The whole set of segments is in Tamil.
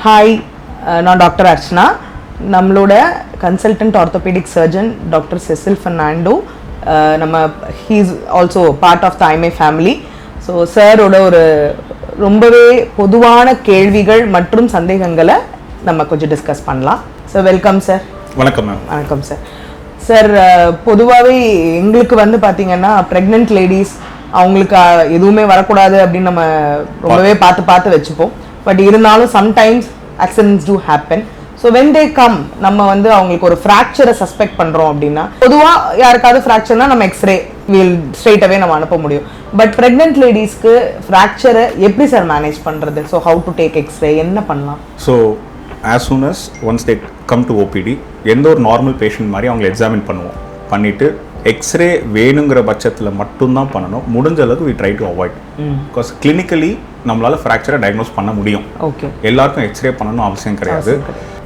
Hi, நான் டாக்டர் அர்ச்சனா. நம்மளோட consultant Orthopaedic Surgeon doctor Cecil Fernando he is also part of Thaaimai family. So சாரோட ஒரு ரொம்பவே பொதுவான கேள்விகள் மற்றும் சந்தேகங்களை நம்ம கொஞ்சம் டிஸ்கஸ் பண்ணலாம். So welcome sir. வணக்கம் மேம். வணக்கம் சார். சார், பொதுவாகவே எங்களுக்கு பார்த்தீங்கன்னா ப்ரெக்னென்ட் லேடிஸ் அவங்களுக்கு எதுவுமே வரக்கூடாது அப்படின்னு நம்ம ரொம்பவே பார்த்து வச்சுப்போம். பட் இருந்தாலும் sometimes accidents do happen. So when they come நம்ம அவங்களுக்கு ஒரு ஃப்ராக்சரை சஸ்பெக்ட் பண்ணுறோம் அப்படின்னா, பொதுவாக யாருக்காவது ஃப்ராக்சர்னா நம்ம எக்ஸ்ரே ஸ்ட்ரெயிட்டாகவே நம்ம அனுப்ப முடியும். பட் ப்ரெக்னென்ட் லேடிஸ்க்கு ஃப்ராக்சரை எப்படி சார் மேனேஜ் பண்ணுறது? So how to take x-ray, என்ன பண்ணலாம்? So as soon as once they come to OPD, எந்த ஒரு நார்மல் பேஷண்ட் மாதிரி அவங்களை எக்ஸாமின் பண்ணுவோம். பண்ணிவிட்டு எக்ஸ்ரே வேணுங்கிற பட்சத்தில் மட்டும்தான் பண்ணணும். முடிஞ்ச அளவுக்கு we try to avoid. Because clinically நம்மளால் ஃப்ராக்சரை டயக்னோஸ் பண்ண முடியும். ஓகே, எல்லாருக்கும் எக்ஸ்ரே பண்ணணும் அவசியம் கிடையாது.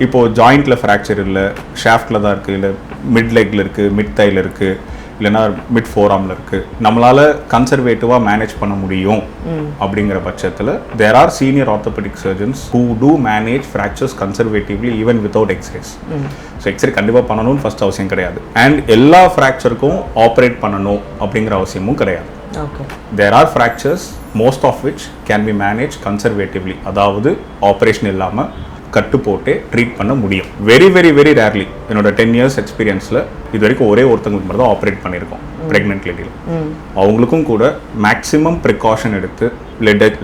இப்போது ஜாயிண்ட்டில் ஃப்ராக்சர் இல்லை, ஷாஃப்டில் தான் இருக்குது, இல்லை மிட் லெக்கில் இருக்குது, மிட் தையில் இருக்குது, இல்லைன்னா மிட் ஃபோராமில் இருக்குது, நம்மளால் கன்சர்வேட்டிவாக மேனேஜ் பண்ண முடியும். அப்படிங்கிற பட்சத்தில் there are senior orthopedic surgeons who do manage fractures conservatively even without x-rays. So x-ray கண்டிப்பாக பண்ணணும்னு ஃபர்ஸ்ட் அவசியம் கிடையாது. அண்ட் எல்லா ஃப்ராக்சருக்கும் ஆப்ரேட் பண்ணணும் அப்படிங்கிற அவசியமும் கிடையாது. There are fractures, most of which can be managed conservatively. அதாவது ஆப்ரேஷன் இல்லாமல் கட்டு போட்டு ட்ரீட் பண்ண முடியும். வெரி வெரி வெரி ரேர்லி என்னோட 10 years எக்ஸ்பீரியன்ஸில் இது வரைக்கும் ஒருத்தங்களுக்கு மட்டும் தான் ஆப்ரேட் பண்ணியிருக்கோம் ப்ரெக்னென்ட் லேடியில். அவங்களுக்கும் கூட மேக்ஸிமம் ப்ரிகாஷன் எடுத்து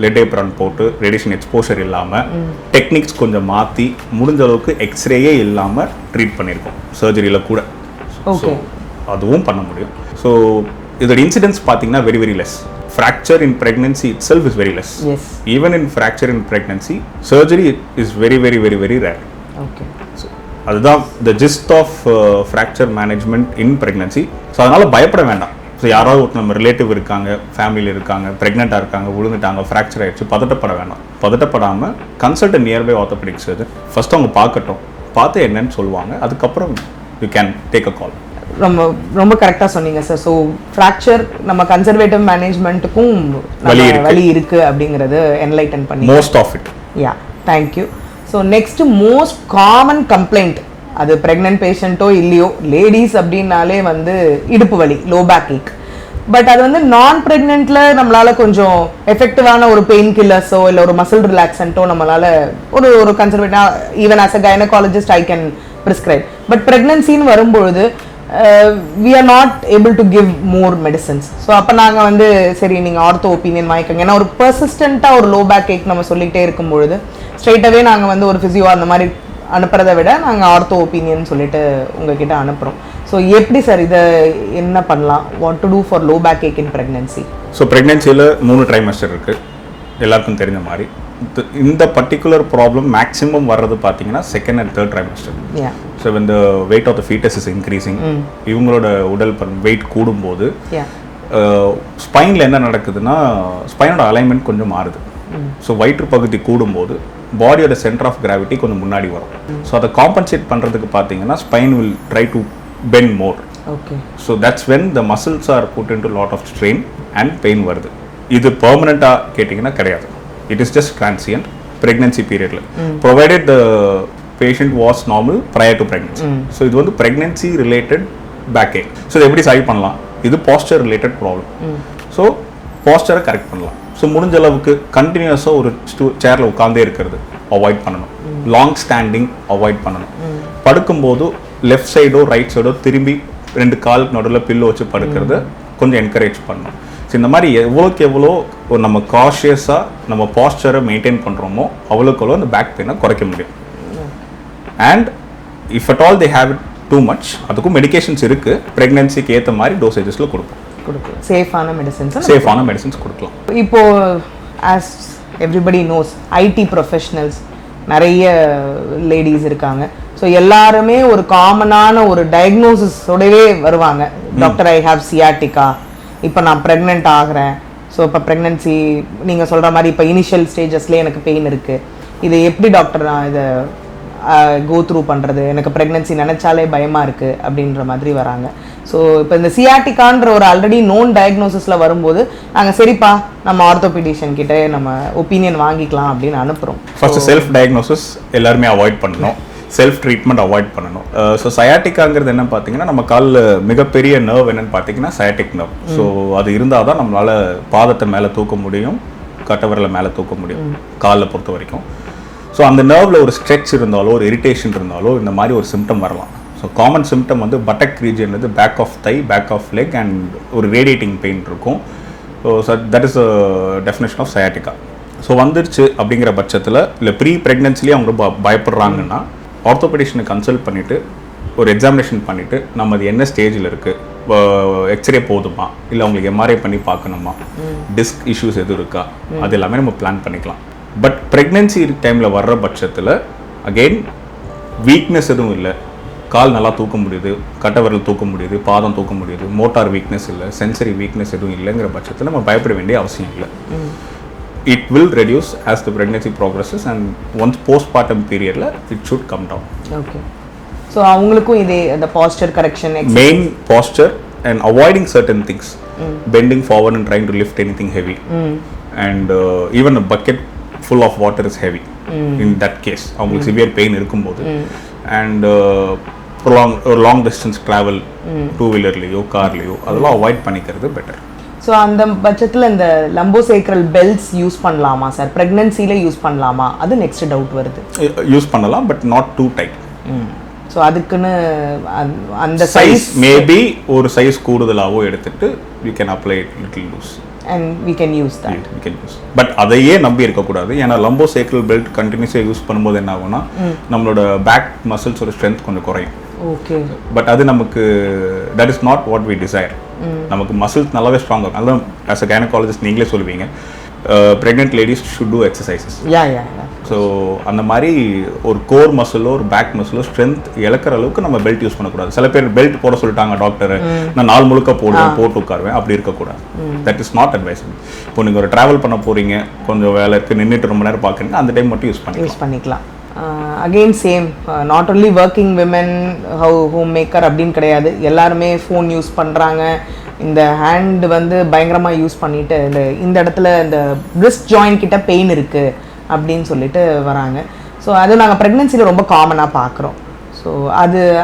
லெட் ஏப்ரான் போட்டு ரேடியேஷன் எக்ஸ்போஷர் இல்லாமல் டெக்னிக்ஸ் கொஞ்சம் மாற்றி முடிஞ்ச அளவுக்கு எக்ஸ்ரேயே இல்லாமல் ட்ரீட் பண்ணியிருக்கோம் சர்ஜரியில் கூட. ஸோ அதுவும் பண்ண முடியும். ஸோ இதோட இன்சிடென்ட்ஸ் பார்த்தீங்கன்னா very very less. Fracture in pregnancy itself is very less. Yes. Even in fracture in pregnancy, surgery is very very very very rare. Okay. So அதுதான் the gist of fracture management in pregnancy. So அதனால் பயப்பட வேண்டாம். ஸோ யாராவது ஒரு நம்ம ரிலேட்டிவ் இருக்காங்க, ஃபேமிலியில் இருக்காங்க, ப்ரெக்னெண்ட்டாக இருக்காங்க, விழுந்துட்டாங்க, ஃப்ராக்சர் ஆகிடுச்சு, பதட்டப்பட வேண்டாம். பதட்டப்படாமல் consult nearby orthopaedic surgeon. First அவங்க பார்க்கட்டும், பார்த்து என்னன்னு சொல்லுவாங்க. அதுக்கப்புறம் you can take a call. ரொம்ப ரொம்ப கரெக்டாக சொன்னீங்க சார். ஸோ ஃப்ராக்சர் நம்ம கன்சர்வேட்டிவ் மேனேஜ்மெண்ட்டுக்கும் வழி இருக்குது அப்படிங்கிறது என்லைட்டன் பண்ணி most of it. Yeah, thank you. So next most common complaint, அது ப்ரெக்னென்ட் பேஷண்ட்டோ இல்லையோ, லேடிஸ் அப்படின்னாலே இடுப்பு வலி, லோ பேக் ஏக். பட் அது நான் ப்ரெக்னென்ட்ல நம்மளால கொஞ்சம் எஃபெக்டிவான ஒரு பெயின் கில்லர்ஸோ இல்லை ஒரு மசில் ரிலாக்ஸன்ட்டோ நம்மளால ஒரு கன்சர்வேட்டிவா even as a gynaecologist I can prescribe. But ப்ரெக்னன்சின்னு வரும்பொழுது we are not able to give more medicines. So அப்போ நாங்கள் சரி நீங்கள் ஆர்த்தோ ஒப்பீனியன் வாங்கிக்கோங்க. ஏன்னா ஒரு பர்சிஸ்டண்ட்டாக ஒரு லோ பேக் ஏக் நம்ம சொல்லிகிட்டே இருக்கும்பொழுது ஸ்ட்ரைட்டாகவே நாங்கள் ஒரு ஃபிசியோ அந்த மாதிரி அனுப்புறதை விட நாங்கள் ஆர்த்தோ ஒப்பீனியன் சொல்லிட்டு உங்ககிட்ட அனுப்புகிறோம். ஸோ எப்படி சார் இதை என்ன பண்ணலாம்? What to do for low back ache in pregnancy? So ப்ரெக்னன்சியில் 3 ட்ரைமஸ்டர் இருக்குது, எல்லாருக்கும் தெரிஞ்ச மாதிரி. இந்த பர்டிகுலர் ப்ராப்ளம் மேக்ஸிமம் வர்றது பார்த்தீங்கன்னா second and third trimester. So இந்த weight of the foetus is increasing. இவங்களோட உடல் வெயிட் கூடும்போது ஸ்பைனில் என்ன நடக்குதுன்னா, ஸ்பைனோட அலைன்மெண்ட் கொஞ்சம் மாறுது. ஸோ வயிற்று பகுதி கூடும்போது பாடியோட சென்டர் ஆஃப் கிராவிட்டி கொஞ்சம் முன்னாடி வரும். ஸோ அதை காம்பன்சேட் பண்ணுறதுக்கு பார்த்தீங்கன்னா spine will try to bend more. So that's when the muscles are put into lot of strain and pain வருது. இது பெர்மனண்ட்டாக கேட்டிங்கன்னா கிடையாது. It is just transient pregnancy period. Provided the patient was normal prior to pregnancy. So இது pregnancy related backache. So இது எப்படி சரி பண்ணலாம்? இது posture related problem. So posture correct பண்ணலாம். ஸோ முடிஞ்ச அளவுக்கு கண்டினியூஸாக ஒரு சேரில் உட்காந்தே இருக்கிறது அவாய்ட் பண்ணணும். லாங் ஸ்டாண்டிங் அவாய்ட் பண்ணணும். படுக்கும்போது லெஃப்ட் சைடோ ரைட் சைடோ திரும்பி 2 காலுக்கு நடுவில் பில்லோ வச்சு படுக்கிறத கொஞ்சம் என்கரேஜ் பண்ணணும். ஸோ இந்த மாதிரி எவ்வளோக்கு எவ்வளோ நம்ம காஷியஸாக நம்ம பாஸ்டரை மெயின்டைன் பண்ணுறோமோ அவ்வளோக்கு எவ்வளோ அந்த பேக் பெயினை குறைக்க முடியும். And if at all they have it too much, அதுக்கும் மெடிகேஷன்ஸ் இருக்குது. ப்ரெக்னன்சிக்கு ஏற்ற மாதிரி டோசேஜஸில் கொடுக்கலாம். சேஃபான மெடிசன்ஸ் கொடுக்கலாம். இப்போது as everybody knows, ID professionals நிறைய லேடிஸ் இருக்காங்க. ஸோ எல்லாருமே ஒரு காமனான ஒரு டயக்னோசிஸோடவே வருவாங்க. டாக்டர், ஐ ஹாவ் சியாட்டிகா, இப்போ நான் ப்ரெக்னென்ட் ஆகிறேன். ஸோ இப்போ ப்ரெக்னன்சி நீங்கள் சொல்கிற மாதிரி இப்போ இனிஷியல் ஸ்டேஜஸ்லேயே எனக்கு பெயின் இருக்குது, இது எப்படி டாக்டர் நான் இதை கோ த்ரூ பண்ணுறது, எனக்கு ப்ரெக்னென்சி நினச்சாலே பயமாக இருக்குது அப்படின்ற மாதிரி வராங்க. ஸோ இப்போ இந்த சியாட்டிக்கான்ற ஒரு ஆல்ரெடி நோன் டயக்னோசிஸில் வரும்போது நாங்கள் சரிப்பா நம்ம ஆர்த்தோபீடிஷியன் கிட்டே நம்ம ஒப்பீனியன் வாங்கிக்கலாம் அப்படின்னு அனுப்புகிறோம். ஃபர்ஸ்ட் செல்ஃப் டயக்னோசிஸ் எல்லாருமே அவாய்ட் பண்ணணும், செல்ஃப் ட்ரீட்மெண்ட் அவாய்ட் பண்ணணும். ஸோ சயாட்டிக்காங்கிறது என்ன பார்த்தீங்கன்னா நம்ம காலில் மிகப்பெரிய நர்வ் என்னன்னு பார்த்தீங்கன்னா சயாட்டிக் நர்வ். ஸோ அது இருந்தால் தான் நம்மளால் பாதத்தை மேலே தூக்க முடியும், கட்டவரில் மேலே தூக்க முடியும் காலில் பொறுத்த வரைக்கும். ஸோ அந்த நர்வில் ஒரு ஸ்ட்ரெச் இருந்தாலோ ஒரு இரிட்டேஷன் இருந்தாலோ இந்த மாதிரி ஒரு சிம்டம் வரலாம். ஸோ காமன் சிம்டம் வந்து பட்டக் ரீஜன் வந்து back of thigh, back of leg and ஒரு ரேடியேட்டிங் பெயின் இருக்கும். So that is definition of sciatica. So வந்துருச்சு அப்படிங்கிற பட்சத்தில் இல்லை ப்ரீ ப்ரெக்னென்சிலேயே அவங்க பயப்படுறாங்கன்னா ஆர்த்தோபெடிஷனை கன்சல்ட் பண்ணிவிட்டு ஒரு எக்ஸாமினேஷன் பண்ணிவிட்டு நம்ம அது என்ன ஸ்டேஜில் இருக்குது, எக்ஸ்ரே போதுமா இல்லை அவங்களுக்கு எம்ஆர்ஐ பண்ணி பார்க்கணுமா, டிஸ்க் இஷ்யூஸ் எதுவும் இருக்கா, அது எல்லாமே நம்ம பிளான் பண்ணிக்கலாம். பட் ப்ரெக்னென்சி டைமில் வர்ற பட்சத்தில் அகெயின் வீக்னஸ் எதுவும் இல்லை, கால் நல்லா தூக்க முடியுது, கட்டவரல் தூக்க முடியுது, பாதம் தூக்க முடியுது, மோட்டார் வீக்னஸ் இல்லை, சென்சரி வீக்னஸ் எதுவும் இல்லைங்கிற பட்சத்தில் நம்ம பயப்பட வேண்டிய அவசியம் இல்லை. It will reduce as the pregnancy progresses and once postpartum period it should come down. Okay. So அவங்களுக்கும் இதே the posture correction exercise. Main posture and avoiding certain things. Bending forward and trying to lift anything heavy. And even a bucket full of water is heavy. In that case அவங்களுக்கு severe pain இருக்கும்போது and long distance travel two wheelerலயோ கார்லயோ அதெல்லாம் அவாய்ட் பண்ணிக்கிறது பெட்டர். ஸோ அந்த பட்சத்தில் இந்த லம்போசேக்ரல் பெல்ட்ஸ் யூஸ் பண்ணலாமா சார், ப்ரெக்னென்சியில் யூஸ் பண்ணலாமா, அது நெக்ஸ்ட் டவுட் வருது. யூஸ் பண்ணலாம் but not too tight. So அதுக்குன்னு அந்த சைஸ் மேபி ஒரு சைஸ் கூடுதலாகவோ எடுத்துட்டு you can apply little loose and we can use that. We can use but அதையே நம்பி இருக்கக்கூடாது. ஏன்னா லம்போசேக்ரல் பெல்ட் கண்டினியூஸாக யூஸ் பண்ணும்போது என்ன ஆகும்னா நம்மளோட பேக் மசில்ஸோட ஸ்ட்ரென்த் கொஞ்சம் குறையும். ஓகே. பட் அது நமக்கு that is not what we desire. நமக்கு மசில்ஸ் நல்லாவே ஸ்ட்ராங் ஆகும். அதுதான் ஆஸ் அ கைனகாலஜிஸ்ட் நீங்களே சொல்லுவீங்க pregnant ladies should do exercises. So அந்த மாதிரி ஒரு கோர் மசிலோ ஒரு பேக் மசிலோ ஸ்ட்ரென்த் இழக்கிற அளவுக்கு நம்ம பெல்ட் யூஸ் பண்ணக்கூடாது. சில பேர் பெல்ட் போட சொல்லிட்டாங்க டாக்டர், நான் நாள் முழுக்க போட்டு உட்காருவேன், அப்படி இருக்கக்கூடாது. That is not advisable. இப்போ நீங்கள் ஒரு ட்ராவல் பண்ண போகிறீங்க, கொஞ்சம் வேலை இருக்குது, நின்றுட்டு ரொம்ப நேரம் பார்க்குறீங்க, அந்த டைம் மட்டும் யூஸ் பண்ணிக்கலாம். Again same, not only working women home maker அப்படின்னு கிடையாது, எல்லாருமே ஃபோன் யூஸ் பண்ணுறாங்க. இந்த ஹேண்ட் வந்து பயங்கரமாக யூஸ் பண்ணிவிட்டு இந்த இடத்துல இந்த பிரிஸ்ட் ஜாயிண்ட் கிட்ட பெயின் இருக்குது அப்படின்னு சொல்லிட்டு வராங்க. ஸோ அது நாங்கள் ப்ரெக்னென்சியில் ரொம்ப காமனாக பார்க்குறோம். ஸோ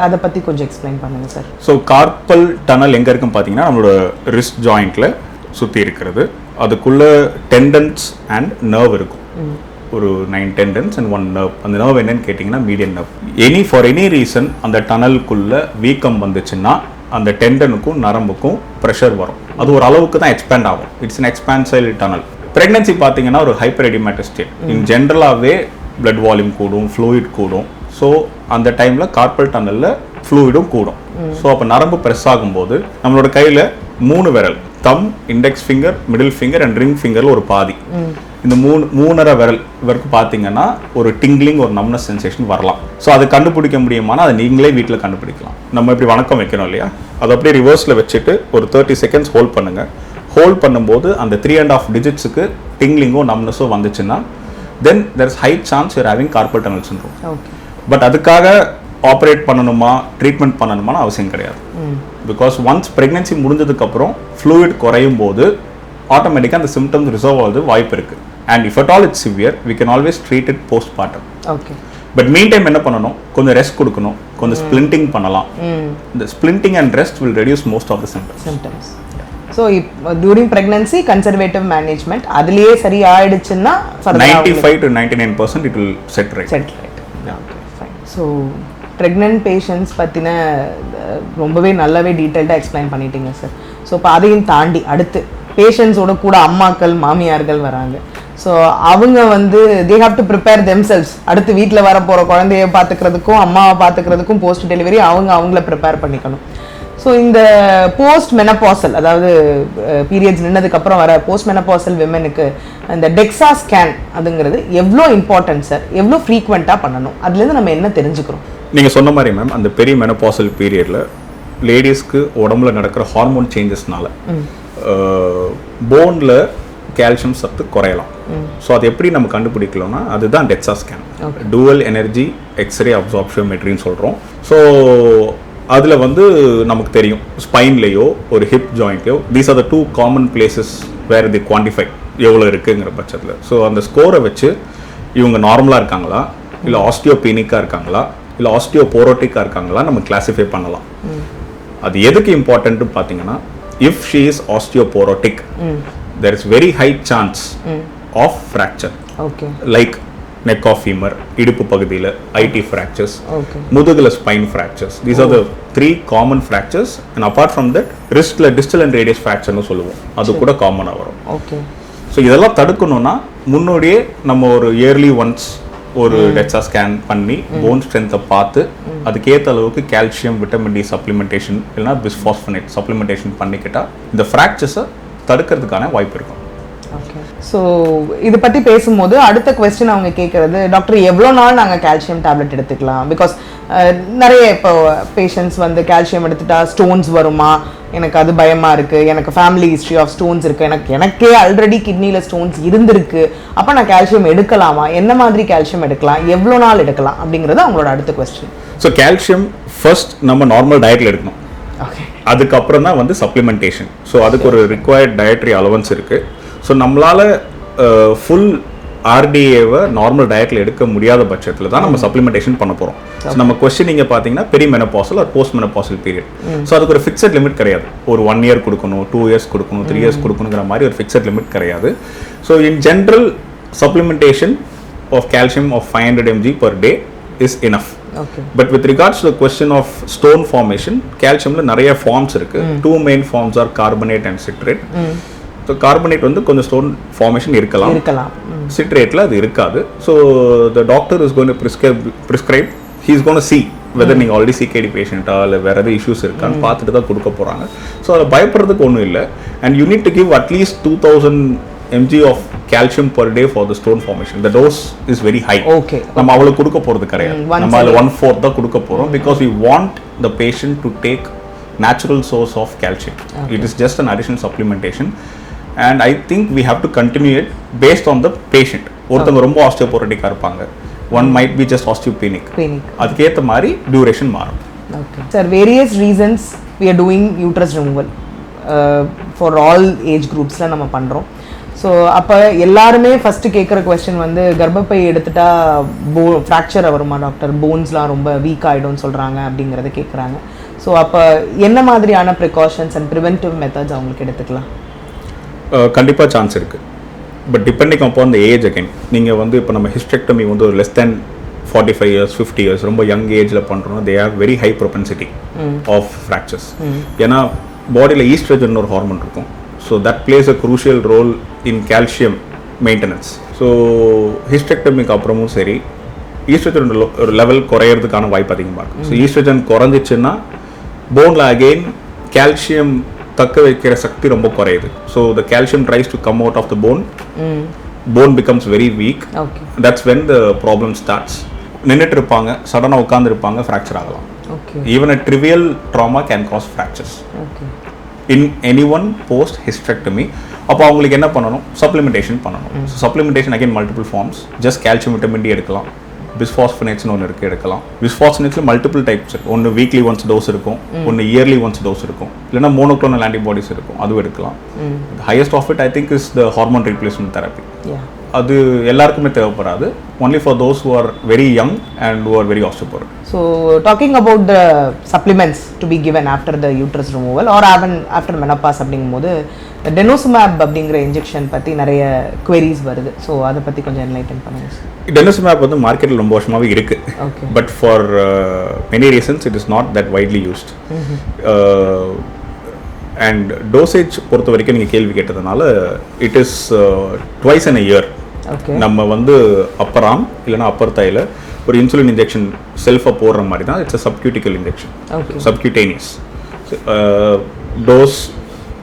அதை பற்றி கொஞ்சம் எக்ஸ்பிளைன் பண்ணுங்கள் சார். ஸோ கார்பல் டனல் எங்கே இருக்குன்னு பார்த்தீங்கன்னா நம்மளோட ரிஸ்ட் ஜாயிண்டில் சுற்றி இருக்கிறது. அதுக்குள்ளே டெண்டன்ஸ் அண்ட் நர்வ் இருக்கும். ஒரு 9 tendons and 1 nerve. அந்த நர்வ் என்னன்னு கேட்டிங்கன்னா median nerve. For any reason அந்த டனலுக்குள்ளே வீக்கம் வந்துச்சுன்னா அந்த டெண்டனுக்கும் நரம்புக்கும் ப்ரெஷர் வரும். அது ஒரு அளவுக்கு தான் எக்ஸ்பேண்ட் ஆகும். It's an expansile tunnel. Pregnancy பார்த்தீங்கன்னா ஒரு ஹைப்பர் எடிமேட்டஸ் ஸ்டேட். இன் ஜென்ரலாகவே பிளட் வால்யூம் கூடும், ஃப்ளூயிட் கூடும். ஸோ அந்த டைமில் கார்பல் டனலில் ஃப்ளூயிடும் கூடும். ஸோ அப்போ நரம்பு ப்ரெஸ் ஆகும்போது நம்மளோட கையில் 3 விரல், thumb, index finger, middle finger and ring ஃபிங்கரில் ஒரு பாதி, இந்த 3.5 விரல் வரைக்கும் பார்த்தீங்கன்னா ஒரு டிங்லிங், ஒரு நம்னஸ் சென்சேஷன் வரலாம். ஸோ அதை கண்டுபிடிக்க முடியுமானா அதை நீங்களே வீட்டில் கண்டுபிடிக்கலாம். நம்ம இப்படி வணக்கம் வைக்கணும் இல்லையா, அதை அப்படியே ரிவர்ஸில் வச்சுட்டு ஒரு 30 செகண்ட்ஸ் ஹோல்ட் பண்ணுங்கள். ஹோல்ட் பண்ணும்போது அந்த 3.5 டிஜிட்ஸுக்கு டிங்லிங்கோ நம்னஸோ வந்துச்சுன்னா then there is high chance you're having carpal tunnel syndrome. But அதுக்காக ஆப்ரேட் பண்ணணுமா, ட்ரீட்மெண்ட் பண்ணணுமான்னு அவசியம் கிடையாது. பிகாஸ் ஒன்ஸ் ப்ரெக்னென்சி முடிஞ்சதுக்கப்புறம் ஃப்ளூயிட் குறையும் போது ஆட்டோமேட்டிக்காக அந்த சிம்டம்ஸ் ரிசால்வ் ஆகுது வாய்ப்பு இருக்குது. And if at all it's severe we can always treat it postpartum. Okay. But meantime என்ன பண்ணணும், கொஞ்சம் ரெஸ்ட் கொடுக்கணும், கொஞ்சம் ஸ்ப்ளிண்டிங் பண்ணலாம். இந்த splinting and rest will reduce most of the symptoms. So during pregnancy conservative management அதுலேயே சரி ஆயிடுச்சுன்னா 95 to 99% it will set right. Okay fine. So pregnant patients பற்றின ரொம்பவே நல்லாவே டீட்டெயில்டாக எக்ஸ்பிளைன் பண்ணிட்டீங்க சார். ஸோ இப்போ அதையும் தாண்டி அடுத்து பேஷண்ட்ஸோட கூட அம்மாக்கள், மாமியார்கள் வராங்க. ஸோ அவங்க வந்து they have to prepare themselves. அடுத்து வீட்டில் வர போகிற குழந்தைய பார்த்துக்கிறதுக்கும் அம்மாவை பார்த்துக்கிறதுக்கும் போஸ்ட் டெலிவரி அவங்கள ப்ரிப்பேர் பண்ணிக்கணும். ஸோ இந்த போஸ்ட் மெனபாசல், அதாவது பீரியட்ஸ் நின்னதுக்கப்புறம் வர போஸ்ட் மெனபாசல் விமனுக்கு இந்த டெக்ஸா ஸ்கேன் அதுங்கிறது எவ்வளோ இம்பார்ட்டன்ட் சார், எவ்வளோ ஃப்ரீக்வெண்ட்டாக பண்ணணும், அதுலேருந்து நம்ம என்ன தெரிஞ்சுக்கிறோம்? நீங்கள் சொன்ன மாதிரி மேம், அந்த பெரிய மெனபாசல் பீரியடில் லேடிஸ்க்கு உடம்புல நடக்கிற ஹார்மோன் சேஞ்சஸ்னால போனில் கால்சியம் சத்து குறையலாம். ஸோ அது எப்படி நம்ம கண்டுபிடிக்கலாம்னா அதுதான் DEXA scan, dual energy X-ray அப்சார்ப்ஷியோமெட்ரின்னு சொல்கிறோம். ஸோ அதில் வந்து நமக்கு தெரியும் ஸ்பைன்லேயோ ஒரு ஹிப் ஜாயிண்ட்லையோ these are the 2 common places where the quantify எவ்வளோ இருக்குங்கிற பட்சத்தில். ஸோ அந்த ஸ்கோரை வச்சு இவங்க நார்மலாக இருக்காங்களா, இல்லை ஆஸ்டியோபீனிக்காக இருக்காங்களா, இல்லை ஆஸ்டியோபோரோட்டிக்காக இருக்காங்களா நம்ம கிளாஸிஃபை பண்ணலாம். அது எதுக்கு இம்பார்ட்டன்ட்டு பார்த்தீங்கன்னா, if she is osteoporotic there is very high chance of fracture. Like neck of femur, இடுப்பு பகுதியில் IT fractures, முதுகுல spine fractures. These are the 3 common fractures, and apart from that wristல distal and radius fracture னு சொல்லுவோம், அது கூட காமனா வரும். ஸோ இதெல்லாம் தடுக்கணும்னா முன்னாடியே நம்ம ஒரு இயர்லி ஒன்ஸ் ஒரு டெட்ஸா ஸ்கேன் பண்ணி போன் ஸ்ட்ரென்த்தை பார்த்து அதுக்கேற்ற அளவுக்கு கால்சியம், விட்டமின் டி சப்ளிமெண்டேஷன் இல்லைனா பிஸ்பாஸ்பனேட் சப்ளிமெண்டேஷன் பண்ணிக்கிட்டால் இந்த ஃப்ராக்சர்ஸை தடுக்கிறதுக்கான வாய்ப்பு இருக்கும். ஓகே. ஸோ இதை பற்றி பேசும்போது அடுத்த கொஸ்டின் அவங்க கேட்குறது, டாக்டர் எவ்வளோ நாள் நாங்கள் கால்சியம் டேப்லெட் எடுத்துக்கலாம்? பிகாஸ் நிறைய இப்போ பேஷண்ட்ஸ் வந்து கால்சியம் எடுத்துட்டா ஸ்டோன்ஸ் வருமா, எனக்கு அது பயமாக இருக்குது, எனக்கு ஃபேமிலி ஹிஸ்ட்ரி ஆஃப் ஸ்டோன்ஸ் இருக்குது, எனக்கே ஆல்ரெடி கிட்னியில் ஸ்டோன்ஸ் இருந்திருக்கு, அப்போ நான் கால்சியம் எடுக்கலாமா, என்ன மாதிரி கால்சியம் எடுக்கலாம், எவ்வளோ நாள் எடுக்கலாம் அப்படிங்கிறது அவங்களோட அடுத்த கொஸ்டின். ஸோ கால்சியம் ஃபர்ஸ்ட் நம்ம நார்மல் டயட்டில் எடுக்கணும். ஓகே. அதுக்கப்புறம் தான் வந்து சப்ளிமெண்டேஷன். ஸோ அதுக்கு ஒரு ரிக்வயர்ட் டயட்ரி அலவன்ஸ் இருக்குது. ஸோ நம்மளால் ஃபுல் ஆர்டிஏவை நார்மல் டயட்டில் எடுக்க முடியாத பட்சத்தில் தான் நம்ம சப்ளிமெண்டேஷன் பண்ண போகிறோம். ஸோ நம்ம கொஸ்டின் நீங்கள் பார்த்தீங்கன்னா பெரி மெனபாசல் ஒரு போஸ்ட் மெனபாசல் பீரியட். ஸோ அதுக்கு ஒரு ஃபிக்ஸட் லிமிட் கிடையாது. ஒரு 1 இயர் கொடுக்கணும், 2 இயர்ஸ் கொடுக்கணும், 3 இயர்ஸ் கொடுக்கணுங்கிற மாதிரி ஒரு ஃபிக்ஸட் லிமிட் கிடையாது. So in general supplementation of calcium of 500 mg per day is enough. Okay. But with regards to the question of stone formation, calciumல நிறைய ஃபார்ம்ஸ் இருக்கு. 2 main forms are carbonate and citrate. So carbonate வந்து கொஞ்சம் stone formation இருக்கலாம். Citrateல அது இருக்காது. So the doctor is going to prescribe. He is going to see whether நீங்க ஆல்ரெடி CKD பேஷண்டா இல்லை வேற ஏதாவது இஷ்யூஸ் இருக்கான்னு பார்த்துட்டு தான் கொடுக்க போறாங்க. ஸோ அதை பயப்படுறதுக்கு ஒன்றும் இல்லை. And you need to give at least 2000 mg of calcium per day for the stone formation. The dose is very high. Okay. நம்ம அவ்வளவு கொடுக்க போறது கிடையாது. நம்ம அதுல 1/4 தான் கொடுக்க போறோம் because we want the patient to take natural source of calcium. Okay. It is just an additional supplementation and I think we have to continue it based on the patient. ஒருத்தங்க ரொம்ப osteoporotic இருப்பாங்க. One might be just osteopenic. அதுக்கு ஏத்த மாதிரி duration மாறும். Okay. Sir, various reasons we are doing uterus removal for all age groupsல நம்ம பண்றோம். ஸோ அப்போ எல்லாருமே ஃபஸ்ட்டு கேட்குற கொஸ்டின் வந்து கர்ப்பப்பை எடுத்துட்டா ஃப்ராக்சர் வருமா டாக்டர், போன்ஸ்லாம் ரொம்ப வீக் ஆகிடும்னு சொல்கிறாங்க அப்படிங்கிறத கேட்குறாங்க. ஸோ அப்போ என்ன மாதிரியான ப்ரிகாஷன்ஸ் அண்ட் ப்ரிவென்டிவ் மெத்தட்ஸ் அவங்களுக்கு எடுத்துக்கலாம்? கண்டிப்பாக சான்ஸ் இருக்குது. But depending upon the age again. நீங்கள் வந்து இப்போ நம்ம ஹிஸ்டெக்டமி வந்து ஒரு less than 45 years 50 years ரொம்ப யங் ஏஜில் பண்ணுறோம். They have very high propensity of fractures. ஏன்னா பாடியில் ஈஸ்ட்ரஜன் ஒரு ஹார்மோன் இருக்கும். So that plays a crucial role in calcium maintenance. So hysterectomy அப்புறமும் சரி ஈஸ்ட்ரஜன் ஒரு லெவல் குறையிறதுக்கான வாய்ப்பு அதிகமாக இருக்கும். ஸோ ஈஸ்ட்ரஜன் குறைஞ்சிச்சுன்னா போனில் அகெயின் கால்சியம் தக்க வைக்கிற சக்தி ரொம்ப குறையுது. So the calcium tries to come out of the bone. Bone becomes very weak. Okay. That's when the problem starts. நின்றுட்டு இருப்பாங்க, சடனாக உட்காந்துருப்பாங்க, ஃப்ராக்சர் ஆகலாம். Even a trivial trauma can cause fractures. In anyone post hysterectomy. அப்போ அவங்களுக்கு என்ன பண்ணணும்? சப்ளிமெண்டேஷன் பண்ணணும். Supplementation again multiple forms. Just calcium, vitamin D எடுக்கலாம். பிஸ்பாஸ்பனேட்ஸ்னு ஒன்று இருக்குது, எடுக்கலாம். பிஸ்பாஸ்பனேட்ஸில் மல்டிபிள் டைப்ஸ் இருக்குது. ஒன்று வீக்லி ஒன்ஸ் டோஸ் இருக்கும், ஒன்று இயர்லி ஒன்ஸ் டோஸ் இருக்கும், இல்லைனா மோனோக்ளோனல் ஆன்டிபாடிஸ் இருக்கும், அதுவும் எடுக்கலாம். Highest of it I think is the hormone replacement therapy. அது எல்லாருக்குமே தேவைப்படாது. Only for those who are very young and who are very osteoporotic. So talking about the supplements to be given after the uterus removal or even after menopause அப்படிங்கும்போது denosumab அப்படிங்கிற இன்ஜெக்ஷன் பற்றி நிறைய queries வருது. ஸோ அதை பற்றி கொஞ்சம் என்லைட்டன் பண்ணுங்க. denosumab வந்து மார்க்கெட்டில் ரொம்ப வருஷமாகவே இருக்குது. But for many reasons it is not that widely used. And dosage பொறுத்த வரைக்கும் நீங்கள் கேள்வி கேட்டதுனால it is twice in a year. நம்ம வந்து அப்பர் ஆர்ம் இல்லைனா அப்பர் தையில் ஒரு இன்சுலின் இன்ஜெக்ஷன் செல்ஃபாக போடுற மாதிரி தான். It's a subcuticle injection, subcutaneous dose.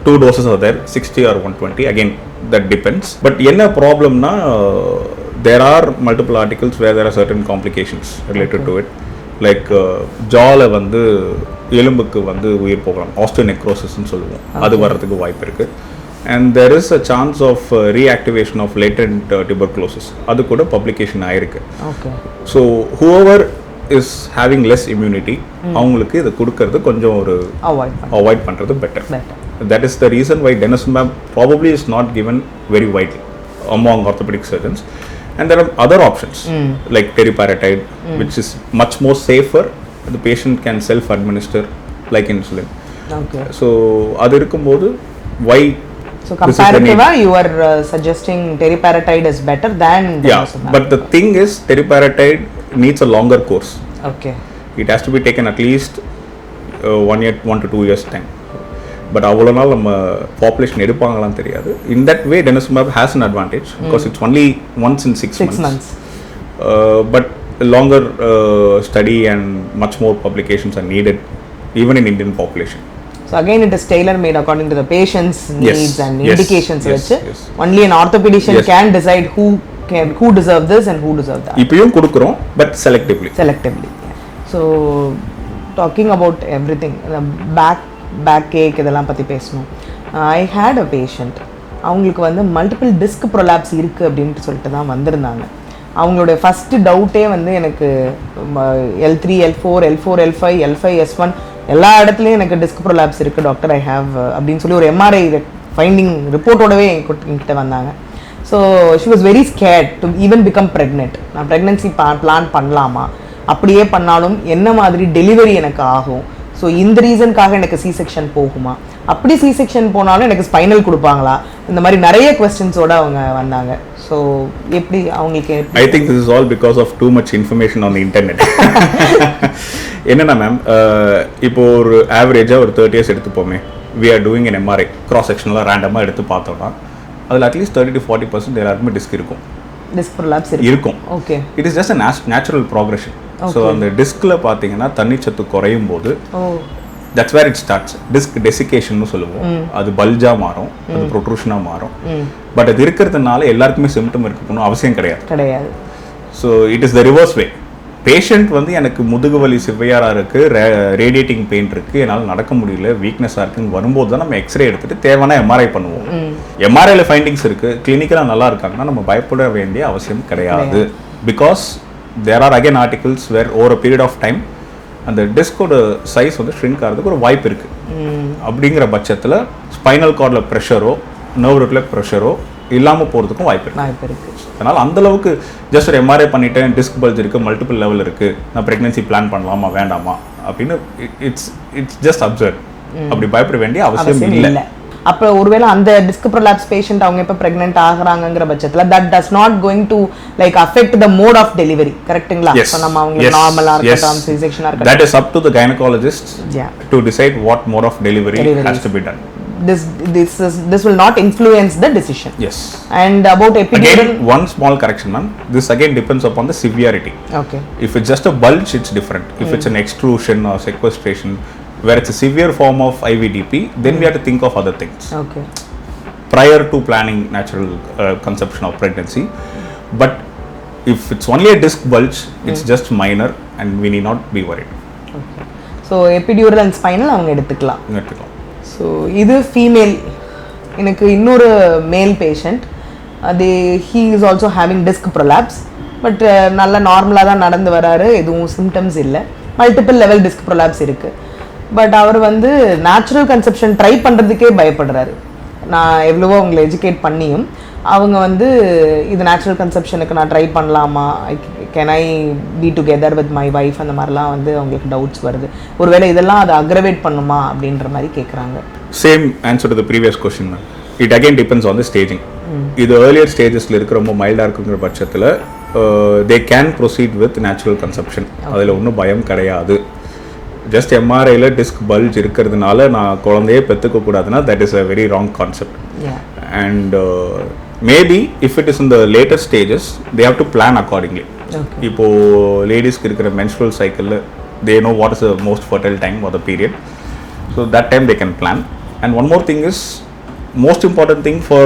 2 doses are there, 60 or 120, again that depends. But என்ன ப்ராப்ளம்னா there are multiple articles where there are certain complications related to it. Like ஜாவில் வந்து எலும்புக்கு வந்து உயிர் போகலாம், ஆஸ்டியோநெக்ரோசிஸ்ன்னு சொல்லுவோம், அது வர்றதுக்கு வாய்ப்பு இருக்குது. and there is a chance of reactivation of latent tuberculosis. அது கூட publication ஆயிருக்கு. Okay. So whoever is having less immunity, அவங்களுக்கு இது கொடுக்கிறது கொஞ்சம் ஒரு avoid பண்றது better. That is the reason why denosumab probably is not given very widely among orthopedic surgeons. And there are other options like teriparatide, which is much more safer. The patient can self-administer like insulin. Okay. So அது இருக்கும்போது why? So comparatively, you are suggesting teriparatide is better than denosumab. Yeah, but the thing is, teriparatide needs a longer course. Okay. It has to be taken at least 1 year, 1 to 2 years time. But அவ்வளோ நாள் நம்ம பாப்புலேஷன் எடுப்பாங்களான்னு தெரியாது. In that way, denosumab has an advantage because it's only once in 6 months. But a longer study and much more publications are needed, even in Indian population. So again, it is tailor-made according to the patient's needs and indications. Yes. Only an orthopedician can decide who deserve this and who deserve that. இப்பயும் கொடுக்குறோம், but selectively. So talking about everything, the back ache இதெல்லாம் பற்றி பேசணும். I had a patient, அவங்களுக்கு வந்து மல்டிபிள் டிஸ்க் ப்ரொலாப்ஸ் இருக்குது அப்படின்ட்டு சொல்லிட்டு தான் வந்திருந்தாங்க. அவங்களுடைய ஃபஸ்ட்டு டவுட்டே வந்து எனக்கு L3, L4, L4, L5, L5, S1 எல்லா இடத்துலையும் எனக்கு டிஸ்க் ப்ரொலாப்ஸ் இருக்குது டாக்டர், ஐ ஹாவ் அப்படின்னு சொல்லி ஒரு MRI ஃபைண்டிங் ரிப்போர்ட்டோடவே என்கிட்ட வந்தாங்க. So she was very scared to even become pregnant. நான் ப்ரெக்னென்சி பிளான் பண்ணலாமா, அப்படியே பண்ணாலும் என்ன மாதிரி டெலிவரி எனக்கு ஆகும், ஸோ இந்த ரீசனுக்காக எனக்கு சி செக்ஷன் போகுமா, அப்படி சி செக்ஷன் போனாலும் எனக்கு ஸ்பைனல் கொடுப்பாங்களா, இந்த மாதிரி நிறைய கொஸ்டின்ஸோடு அவங்க வந்தாங்க. ஸோ எப்படி அவங்களுக்கு I think this is all because of too much information on the internet. என்னன்னா மேம், இப்போ ஒரு ஆவரேஜாக ஒரு 30 years எடுத்துப்போமே, we are doing an MRI cross செக்ஷனலாக ரேண்டமாக எடுத்து பார்த்தோம்னா அதில் அட்லீஸ்ட் 30 to 40% எல்லாருக்குமே டிஸ்க் இருக்கும். டிஸ்க் ப்ரொலாப்ஸ் இருக்கும். Okay. It is just a natural progression. So அந்த டிஸ்கில் பார்த்தீங்கன்னா தண்ணிச்சத்து குறையும் போது that's where it starts. Disc desiccation சொல்லுவோம். அது பல்ஜாக மாறும், அது ப்ரொட்ரூஷனாக மாறும். பட் அது இருக்கிறதுனால எல்லாருக்குமே சிம்டம் இருக்கணும்னு அவசியம் கிடையாது. So it is the reverse way. Patient வந்து எனக்கு முதுகு வலி சிவையாராக இருக்குது, ரேடியேட்டிங் பெயின் இருக்குது, என்னால் நடக்க முடியல, வீக்னஸாக இருக்குன்னு வரும்போது தான் நம்ம எக்ஸ்ரே எடுத்துகிட்டு தேவையான MRI பண்ணுவோம். MRIல ஃபைண்டிங்ஸ் இருக்குது, கிளினிக்கலாக நல்லா இருக்காங்கன்னா நம்ம பயப்பட வேண்டிய அவசியம் கிடையாது. Because there are again articles where over a period of time அந்த டிஸ்கோட சைஸ் வந்து ஷ்ரிங்க் ஆகிறதுக்கு ஒரு வாய்ப்பு இருக்குது. அப்படிங்கிற பட்சத்தில் ஸ்பைனல் கார்டில் ப்ரெஷரோ நர்வ் ரூட்டில் ப்ரெஷரோ இல்லாமல் போகிறதுக்கும் வாய்ப்பு இருக்குது. அதனால் அந்தளவுக்கு ஜஸ்ட் ஒரு MRI பண்ணிட்டேன், டிஸ்க் பல்ஜ் இருக்குது, மல்டிபிள் லெவல் இருக்குது, நான் ப்ரெக்னன்சி பிளான் பண்ணலாமா வேண்டாமா அப்படின்னு இட்ஸ் ஜஸ்ட் அப்சர்வ். அப்படி பயப்பட வேண்டிய அவசியம் இல்லை. அப்போ ஒருவேளை அந்த டிஸ்க் ப்ரொலாப்ஸ் பேஷண்ட் அவங்க இப்போ ப்ரெக்னென்ட் ஆகுறாங்கிற பட்சத்தில் that does not going to like affect the mode of delivery, கரெக்ட்டுங்களா? ஸோ நம்ம அவங்க நார்மலாக இருக்கட்டும், சி செக்ஷனாக இருக்கட்டும், that is up to the gynaecologist to decide what mode of delivery has to be done. This will not influence the decision. Yes. And about epidural, again, one small correction, ma'am. This again depends upon the severity. Okay. If it's just a bulge, it's different. If it's an extrusion or sequestration, where it's a severe form of IVDP, then we have to think of other things. Okay. Prior to planning natural conception of pregnancy. But if it's only a disc bulge, it's just minor and we need not be worried. Okay. So epidural and spinal அவங்க எடுத்துக்கலாம். ஸோ இது ஃபீமேல். எனக்கு இன்னொரு மேல் பேஷண்ட், அது he is also having disk prolapse. But நல்லா நார்மலாக தான் நடந்து வராரு, எதுவும் சிம்டம்ஸ் இல்லை. மல்டிபிள் லெவல் டிஸ்க் ப்ரொலாப்ஸ் இருக்குது. பட் அவர் வந்து நேச்சுரல் கன்செப்ஷன் ட்ரை பண்ணுறதுக்கே பயப்படுறாரு. நான் எவ்வளவோ அவங்களை எஜுகேட் பண்ணியும் அவங்க வந்து இது நேச்சுரல் கன்செப்ஷனுக்கு நான் ட்ரை பண்ணலாமா, can I be together with my wife, அந்த மாதிரிலாம் வந்து அவங்களுக்கு டவுட்ஸ் வருது. ஒருவேளை இதெல்லாம் அதை அக்ரவேட் பண்ணுமா அப்படின்ற மாதிரி கேட்குறாங்க. Same answer to the previous question ma'am. It again depends on the staging. இது ஏர்லியர் ஸ்டேஜஸில் இருக்க ரொம்ப மைல்டாக இருக்குங்கிற பட்சத்தில் they can proceed with natural conception. அதில் ஒன்றும் பயம் கிடையாது. ஜஸ்ட் MRIல டிஸ்க் பல்ஜ் இருக்கிறதுனால நான் குழந்தையே பெற்றுக்க கூடாதுன்னா that is a very wrong concept. And maybe if it is in the later stages they have to plan accordingly. இப்போது லேடிஸ்க்கு இருக்கிற மென்ஸ்ட்ரல் சைக்கிளில் they know what is the most fertile time are the period. So that time they can plan. And one more thing is most important thing for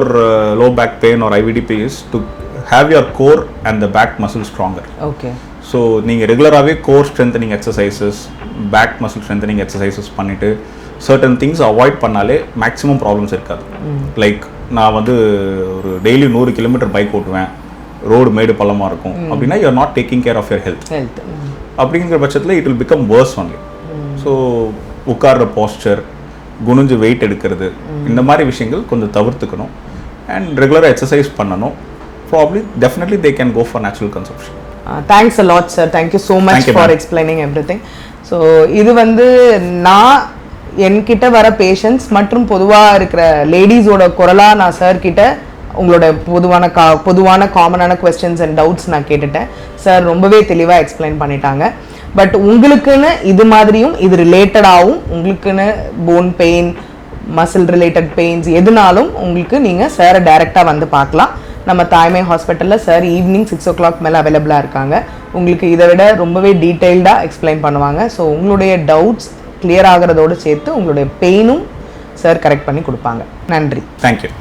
low back pain or IVDP is to have your core and the back muscle stronger. Okay. So நீங்கள் ரெகுலராகவே core strengthening exercises, back muscle strengthening exercises பண்ணிவிட்டு சர்டன் திங்ஸ் அவாய்ட் பண்ணாலே மேக்ஸிமம் ப்ராப்ளம்ஸ் இருக்காது. லைக் நான் வந்து ஒரு டெய்லி 100 கிலோமீட்டர் பைக் ஓட்டுவேன், ரோடு மேடு பள்ளமாக இருக்கும் அப்படின்னா you are not taking care of your health. அப்படிங்கிற பட்சத்தில் it will become worse only. So உட்கார்ற போஸ்டர், குனிஞ்சு வெயிட் எடுக்கிறது, இந்த மாதிரி விஷயங்கள் கொஞ்சம் தவிர்த்துக்கணும். அண்ட் ரெகுலராக எக்ஸசைஸ் பண்ணணும். Probably definitely they can go for natural consumption. Thanks a lot sir. Thank you so much for explaining everything. So இது வந்து நான் என்கிட்ட வர பேஷண்ட்ஸ் மற்றும் பொதுவாக இருக்கிற லேடிஸோட குரலாக நான் சார் கிட்ட உங்களோட பொதுவான காமனான கொஸ்டின்ஸ் அண்ட் டவுட்ஸ் நான் கேட்டுட்டேன். சார் ரொம்பவே தெளிவாக எக்ஸ்பிளைன் பண்ணிட்டாங்க. பட் உங்களுக்குன்னு இது மாதிரியும் இது ரிலேட்டடாகவும் உங்களுக்குன்னு bone pain, muscle related pains எதுனாலும் உங்களுக்கு நீங்கள் சாரை டைரெக்டாக வந்து பார்க்கலாம். நம்ம தாய்மை ஹாஸ்பிட்டலில் சார் ஈவினிங் 6 o'clock மேலே அவைலபிளாக இருக்காங்க. உங்களுக்கு இதை விட ரொம்பவே டீட்டெயில்டாக எக்ஸ்பிளைன் பண்ணுவாங்க. ஸோ உங்களுடைய டவுட்ஸ் கிளியர் ஆகிறதோடு சேர்த்து உங்களுடைய பெயினும் சார் கரெக்ட் பண்ணி கொடுப்பாங்க. நன்றி. தேங்க்யூ.